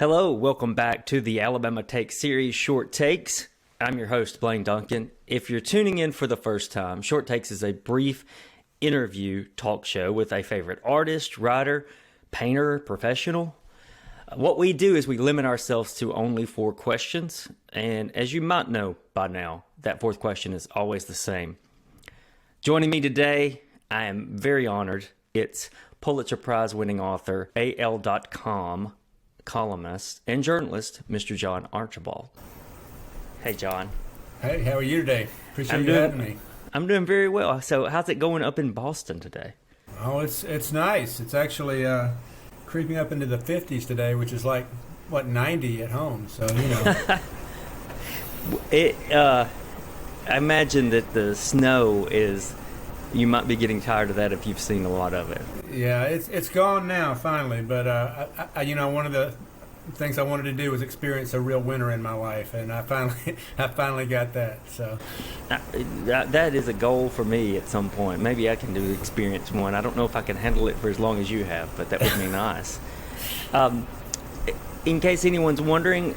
Hello, welcome back to the Alabama Take series, Short Takes. I'm your host, Blaine Duncan. If you're tuning in for the first time, Short Takes is a brief interview talk show with a favorite artist, writer, painter, professional. What we do is we limit ourselves to only 4 questions, and as you might know by now, that 4th question is always the same. Joining me today, I am very honored. It's Pulitzer Prize winning author, AL.com columnist and journalist, Mr. John Archibald. Hey, John. Hey, how are you today? Appreciate you having me. I'm doing very well. So how's it going up in Boston today? Oh, it's nice. It's actually creeping up into the 50s today, which is like, 90 at home. So, I imagine that the snow is, you might be getting tired of that if you've seen a lot of it. Yeah, it's gone now, finally. But, one of the things I wanted to do was experience a real winter in my life, and I finally got that. So that is a goal for me at some point. Maybe I can experience one. I don't know if I can handle it for as long as you have, but that would be nice. In case anyone's wondering,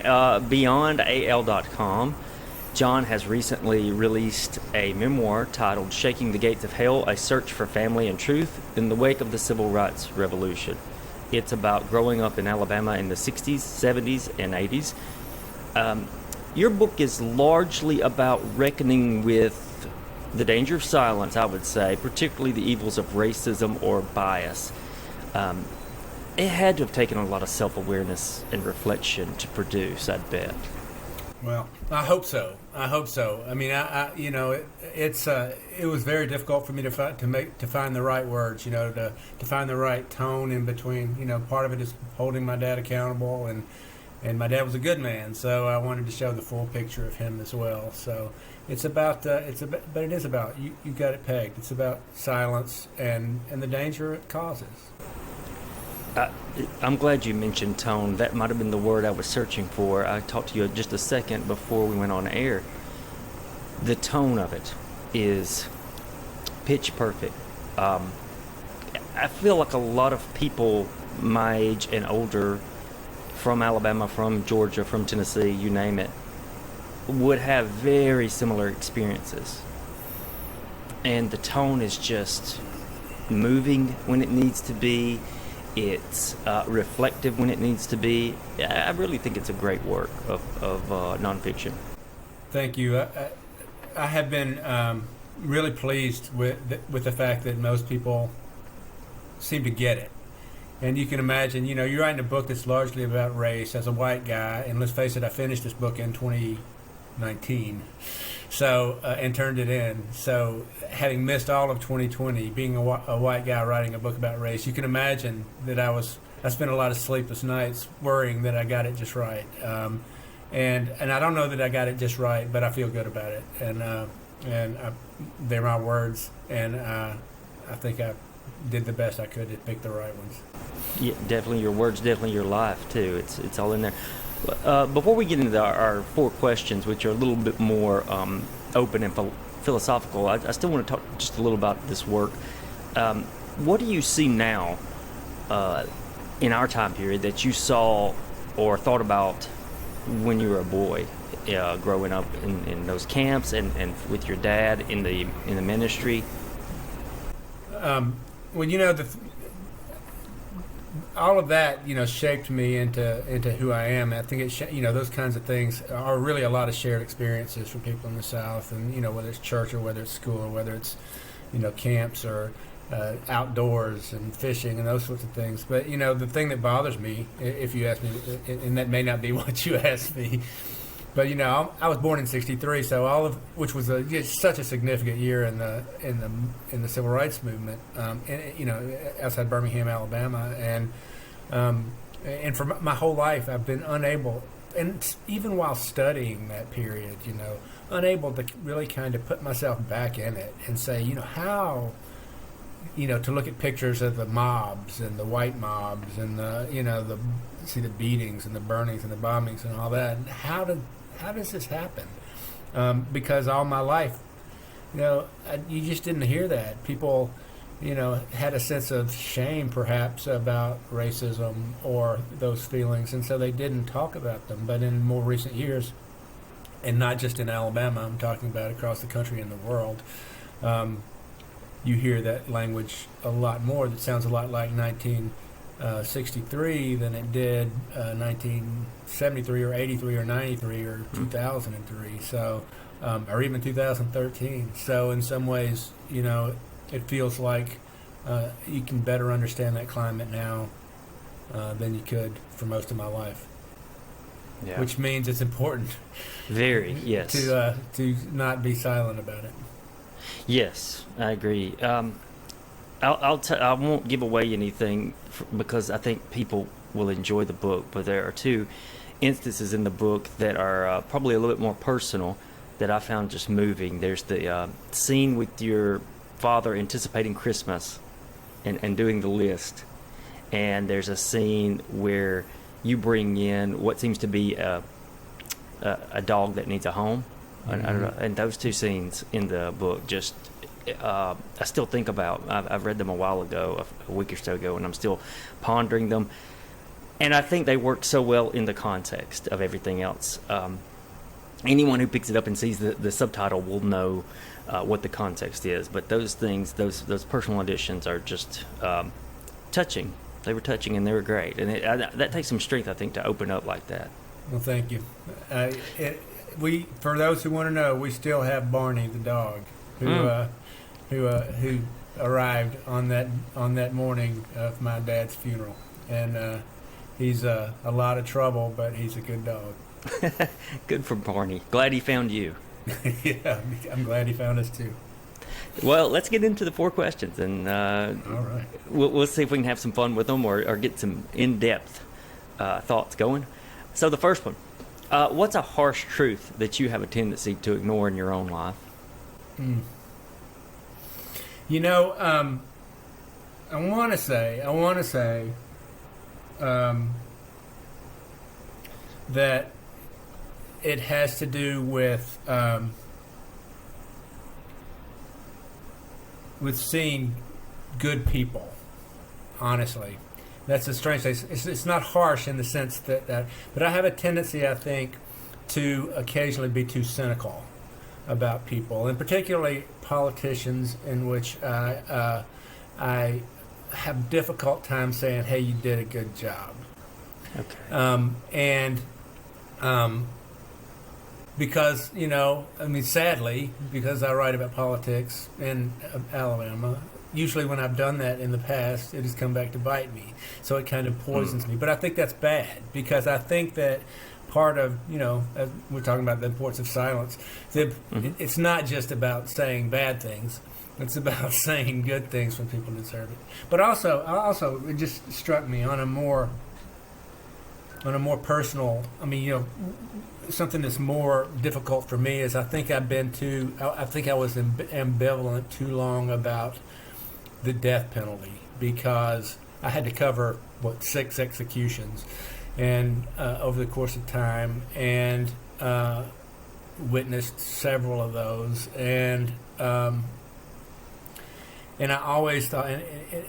beyond AL.com, John has recently released a memoir titled Shaking the Gates of Hell, A Search for Family and Truth in the Wake of the Civil Rights Revolution. It's about growing up in Alabama in the 60s, 70s, and 80s. Your book is largely about reckoning with the danger of silence, I would say, particularly the evils of racism or bias. It had to have taken a lot of self-awareness and reflection to produce, I'd bet. Well, I hope so. I mean, it was very difficult for me to find the right words, to find the right tone in between. Part of it is holding my dad accountable, and my dad was a good man, so I wanted to show the full picture of him as well. So but it is about you got it pegged. It's about silence and the danger it causes. I'm glad you mentioned tone. That might have been the word I was searching for. I talked to you just a second before we went on air. The tone of it is pitch perfect. I feel like a lot of people my age and older from Alabama, from Georgia, from Tennessee, you name it, would have very similar experiences. And the tone is just moving when it needs to be. It's reflective when it needs to be. I really think it's a great work of nonfiction. Thank you. I have been really pleased with the fact that most people seem to get it. And you can imagine, you're writing a book that's largely about race as a white guy, and let's face it, I finished this book in 2019. So, and turned it in. So, having missed all of 2020, being a white guy writing a book about race, you can imagine that I spent a lot of sleepless nights worrying that I got it just right. And I don't know that I got it just right, but I feel good about it. And they're my words, and I think I did the best I could to pick the right ones. Yeah, definitely your words, definitely your life too. It's all in there. Before we get into our 4 questions, which are a little bit more open and philosophical, I still want to talk just a little about this work. What do you see now in our time period that you saw or thought about when you were a boy, growing up in those camps and with your dad in the ministry? All of that, shaped me into who I am. I think those kinds of things are really a lot of shared experiences for people in the South, and whether it's church or whether it's school or whether it's camps or outdoors and fishing and those sorts of things. But the thing that bothers me, if you ask me, and that may not be what you asked me, but I was born in '63, so which was such a significant year in the civil rights movement, outside Birmingham, Alabama, and for my whole life I've been unable, and even while studying that period, unable to really kind of put myself back in it and say, how, to look at pictures of the mobs and the white mobs and see the beatings and the burnings and the bombings and all that, and how does this happen? Because all my life, you just didn't hear that. People, had a sense of shame perhaps about racism or those feelings, and so they didn't talk about them. But in more recent years, and not just in Alabama, I'm talking about across the country and the world, you hear that language a lot more. That sounds a lot like 1963 than it did 1973 or 83 or 93 or 2003. So, or even 2013. So in some ways, it feels like you can better understand that climate now than you could for most of my life. Yeah. Which means it's important. Very, yes. To not be silent about it. Yes, I agree. I won't give away anything because I think people will enjoy the book, but there are two instances in the book that are probably a little bit more personal that I found just moving. There's the scene with your father anticipating Christmas and doing the list, and there's a scene where you bring in what seems to be a dog that needs a home. Mm-hmm. I don't know, and those two scenes in the book just I still think about. I've read them a while ago, a week or so ago, and I'm still pondering them. And I think they work so well in the context of everything else. Anyone who picks it up and sees the subtitle will know what the context is. But those things, those personal additions, are just touching. They were touching and they were great, and that takes some strength, I think, to open up like that. Well, thank you. We, for those who want to know, we still have Barney the dog, who arrived on that morning of my dad's funeral, and he's a lot of trouble, but he's a good dog. Good for Barney. Glad he found you. Yeah, I'm glad he found us too. Well, let's get into the 4 questions, and all right, we'll see if we can have some fun with them or get some in-depth thoughts going. So the first one, what's a harsh truth that you have a tendency to ignore in your own life? I want to say that it has to do with seeing good people. Honestly, that's a strange thing. It's not harsh in the sense that, but I have a tendency, I think, to occasionally be too cynical about people, and particularly politicians, in which I have difficult time saying, "Hey, you did a good job." Okay. Because, sadly, because I write about politics in Alabama, usually when I've done that in the past, it has come back to bite me. So it kind of poisons me. But I think that's bad, because I think that part of, as we're talking about the importance of silence, it's not just about saying bad things. It's about saying good things when people deserve it. But also, it just struck me on a more personal, something that's more difficult for me is I think I was ambivalent too long about the death penalty, because I had to cover 6 executions and over the course of time, and witnessed several of those, and I always thought,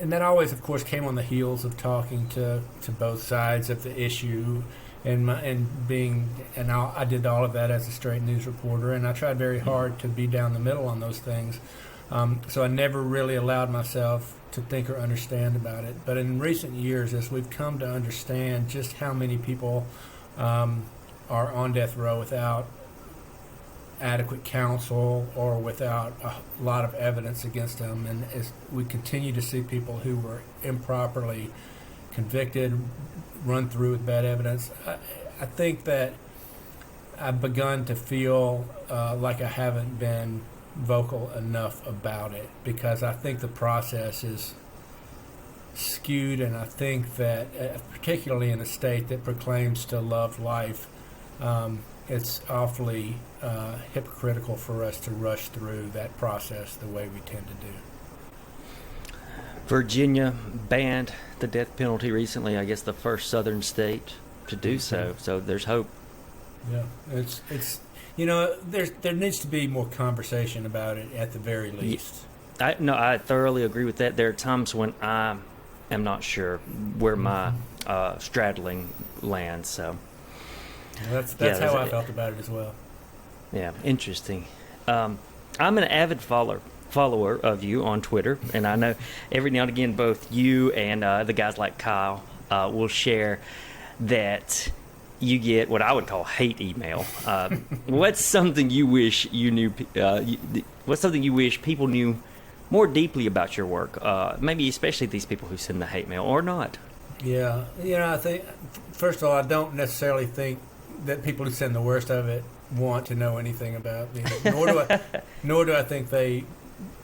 and that always, of course, came on the heels of talking to both sides of the issue, I did all of that as a straight news reporter, and I tried very hard to be down the middle on those things. So I never really allowed myself to think or understand about it. But in recent years, as we've come to understand just how many people are on death row without adequate counsel or without a lot of evidence against them, and as we continue to see people who were improperly convicted run through with bad evidence, I think that I've begun to feel like I haven't been vocal enough about it, because I think the process is skewed, and I think that particularly in a state that proclaims to love life, it's awfully hypocritical for us to rush through that process the way we tend to do. Virginia banned the death penalty recently, I guess the first southern state to do so. So there's hope. Yeah, it's there needs to be more conversation about it at the very least. I thoroughly agree with that. There are times when I am not sure where my straddling lands. So That's how I felt about it as well. yeah, interesting. I'm an avid follower of you on Twitter, and I know every now and again both you and the guys like Kyle will share that you get what I would call hate email. What's something you wish you knew? What's something you wish people knew more deeply about your work? Maybe especially these people who send the hate mail or not. Yeah, I think first of all, I don't necessarily think that people who send the worst of it want to know anything about me, nor do I think they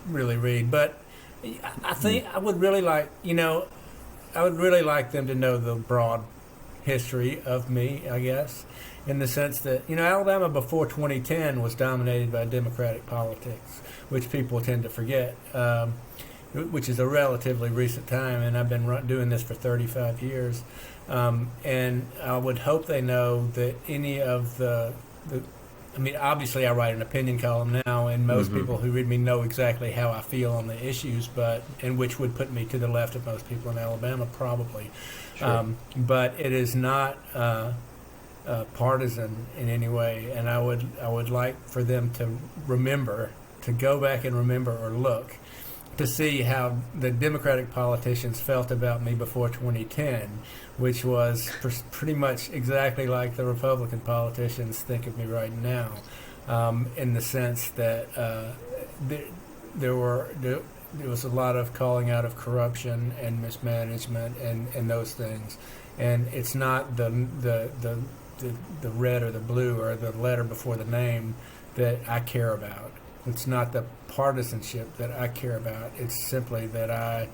really read. But I think I would really like them to know the broad history of me, I guess, in the sense that, Alabama before 2010 was dominated by Democratic politics, which people tend to forget, which is a relatively recent time, and I've been doing this for 35 years. And I would hope they know that any of obviously I write an opinion column now, and most people who read me know exactly how I feel on the issues, and which would put me to the left of most people in Alabama, probably. Sure. But it is not partisan in any way, and I would like for them to go back and remember or look to see how the Democratic politicians felt about me before 2010, which was pretty much exactly like the Republican politicians think of me right now, in the sense that there was a lot of calling out of corruption and mismanagement and those things, and it's not the red or the blue or the letter before the name that I care about. It's not the partisanship that I care about. It's simply that I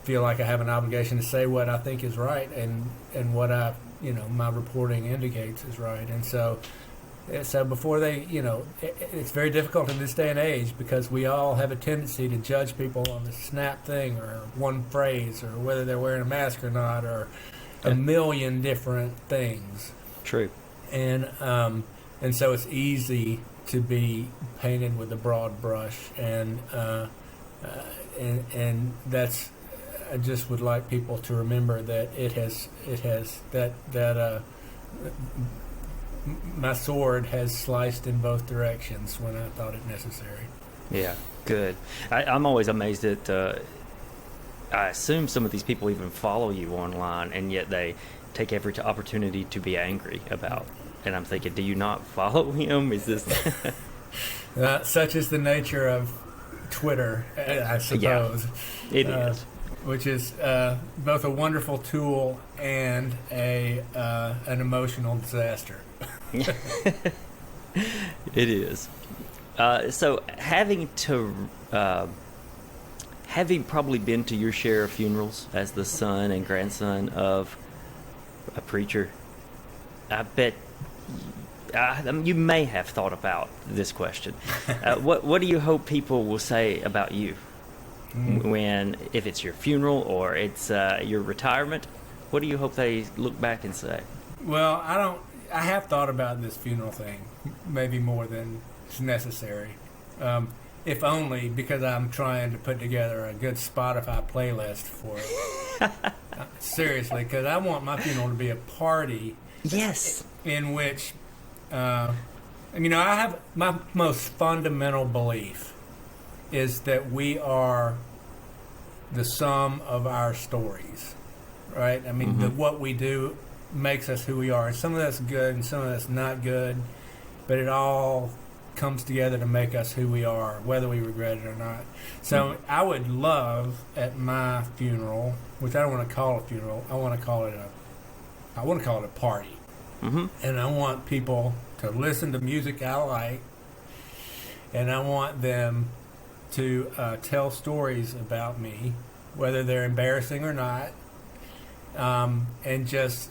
feel like I have an obligation to say what I think is right and what my reporting indicates is right. And so before they, it's very difficult in this day and age because we all have a tendency to judge people on the snap thing or one phrase or whether they're wearing a mask or not or a million different things. True. And so it's easy to be painted with a broad brush, and that's. I just would like people to remember that it has that my sword has sliced in both directions when I thought it necessary. Yeah, good. I'm always amazed at. I assume some of these people even follow you online, and yet they take every opportunity to be angry about. And I'm thinking, do you not follow him? Is this such is the nature of Twitter, I suppose. Yeah, it is. Which is both a wonderful tool and an emotional disaster. It is. So having probably been to your share of funerals as the son and grandson of a preacher, I bet you may have thought about this question. What do you hope people will say about you? If it's your funeral or it's your retirement, what do you hope they look back and say? Well, I have thought about this funeral thing, maybe more than is necessary. If only because I'm trying to put together a good Spotify playlist for it. Seriously, because I want my funeral to be a party. Yes. In which, I have my most fundamental belief is that we are the sum of our stories, right? I mean, what we do makes us who we are. And some of that's good and some of that's not good, but it all comes together to make us who we are, whether we regret it or not. So I would love at my funeral, which I don't want to call a funeral, I want to call it a party. And I want people to listen to music I like, and I want them to tell stories about me, whether they're embarrassing or not, and just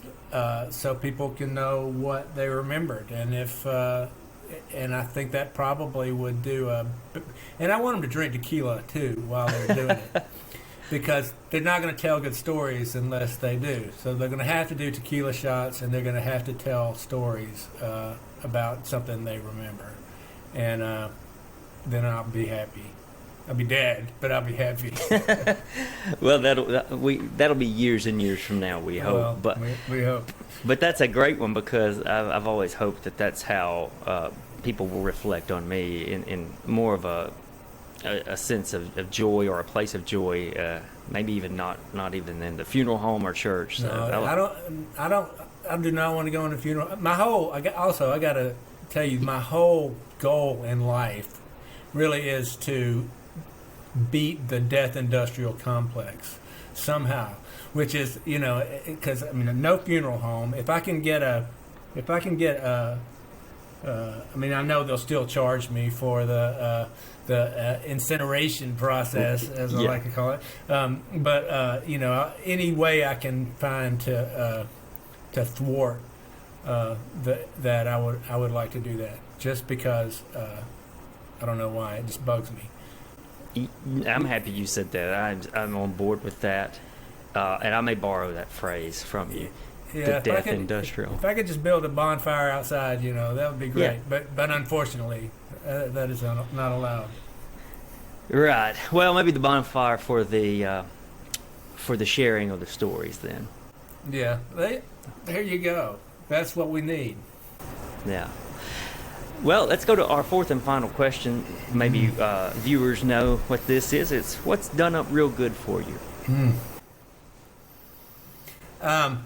so people can know what they remembered. And and I think that probably would do and I want them to drink tequila too while they're doing it, because they're not going to tell good stories unless they do. So they're going to have to do tequila shots, and they're going to have to tell stories about something they remember. And then I'll be happy. I'll be dead, but I'll be happy. Well, that'll be years and years from now, we hope. Well, but we hope. But that's a great one, because I've always hoped that that's how people will reflect on me in more of a sense of joy, or a place of joy. Maybe even not even in the funeral home or church. So no, I do not want to go in a funeral. I got to tell you, my whole goal in life really is to beat the death industrial complex somehow, which is, because no funeral home. If I can get I know they'll still charge me for the incineration process, as I like to call it. But any way I can find to thwart that, I would like to do that, just because I don't know why, it just bugs me. I'm happy you said that. I'm on board with that, and I may borrow that phrase from you. Yeah, the death industrial. If I could just build a bonfire outside, that would be great. Yeah. But unfortunately, that is not allowed. Right. Well, maybe the bonfire for the sharing of the stories then. Yeah. There you go. That's what we need. Yeah. Well, let's go to our fourth and final question. Maybe viewers know what this is. It's what's done up real good for you. All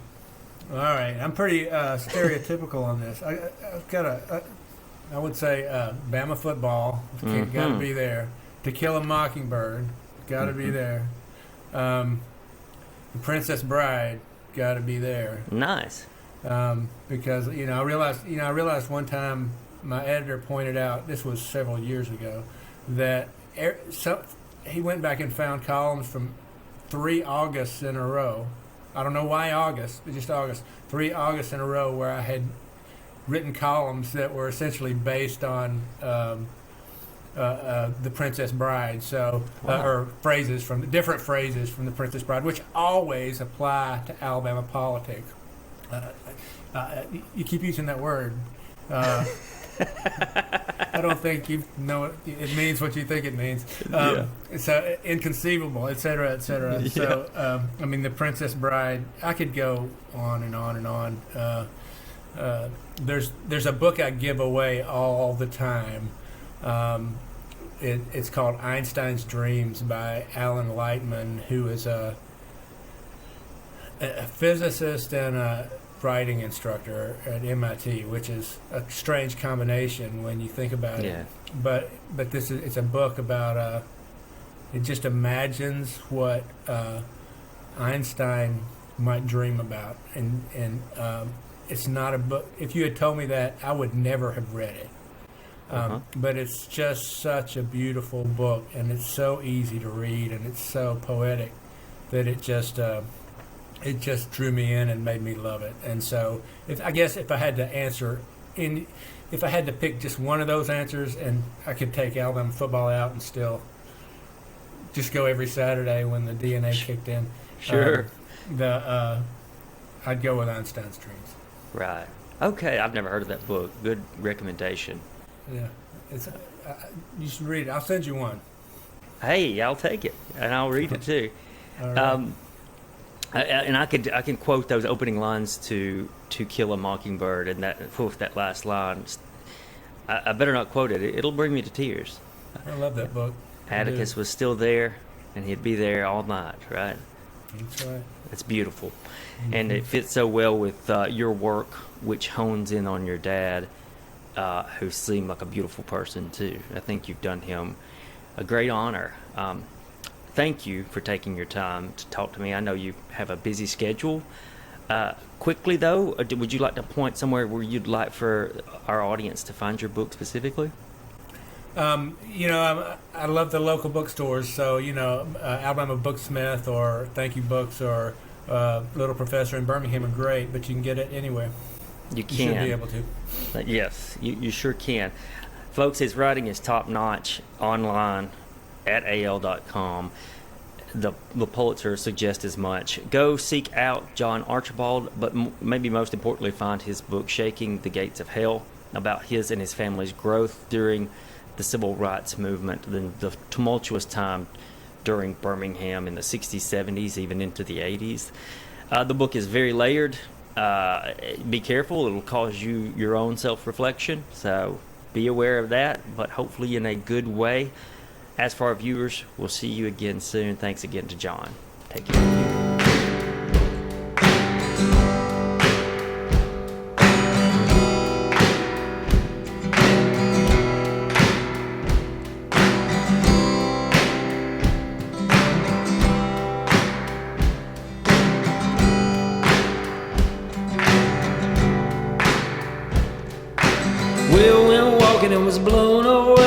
right. I'm pretty stereotypical on this. I've got I would say Bama football. Got to be there. To Kill a Mockingbird. Got to be there. The Princess Bride. Got to be there. Nice. Because I realized one time, my editor pointed out, this was several years ago, that he went back and found columns from 3 Augusts in a row. I don't know why August, but just August. 3 Augusts in a row where I had written columns that were essentially based on the Princess Bride, or different phrases from the Princess Bride, which always apply to Alabama politics. You keep using that word. I don't think you know it means what you think it means. It's inconceivable, et cetera, et cetera. Yeah. So, the Princess Bride, I could go on and on and on. There's a book I give away all the time. It's called Einstein's Dreams by Alan Lightman, who is a physicist and a writing instructor at MIT, which is a strange combination when you think about it. But it's a book about it just imagines what Einstein might dream about, and it's not a book. If you had told me that, I would never have read it. But it's just such a beautiful book, and it's so easy to read, and it's so poetic that it just drew me in and made me love it. And so, if I had to pick just one of those answers, and I could take Alabama football out and still just go every Saturday when the DNA kicked in. Sure. I'd go with Einstein's Dreams. Right. Okay. I've never heard of that book. Good recommendation. Yeah. You should read it. I'll send you one. Hey, I'll take it, and I'll read it too. All right. And I can quote those opening lines to Kill a Mockingbird, and that last line. I better not quote it. It'll bring me to tears. I love that book. Atticus was still there, and he'd be there all night. Right. That's right. It's beautiful, and it fits so well with your work, which hones in on your dad, who seemed like a beautiful person too. I think you've done him a great honor. Thank you for taking your time to talk to me. I know you have a busy schedule. Quickly, though, would you like to point somewhere where you'd like for our audience to find your book specifically? I love the local bookstores. So, Alabama Booksmith or Thank You Books or Little Professor in Birmingham are great, but you can get it anywhere. You can. You should be able to. Yes, you sure can. Folks, his writing is top-notch online at al.com. The Pulitzer suggests as much. Go seek out John Archibald, but maybe most importantly, find his book, Shaking the Gates of Hell, about his and his family's growth during the civil rights movement, the tumultuous time during Birmingham in the 60s, 70s, even into the 80s. The book is very layered. Be careful, it'll cause you your own self-reflection, so be aware of that, but hopefully in a good way. As for our viewers, we'll see you again soon. Thanks again to John. Take care. Well, went walking and was blown away.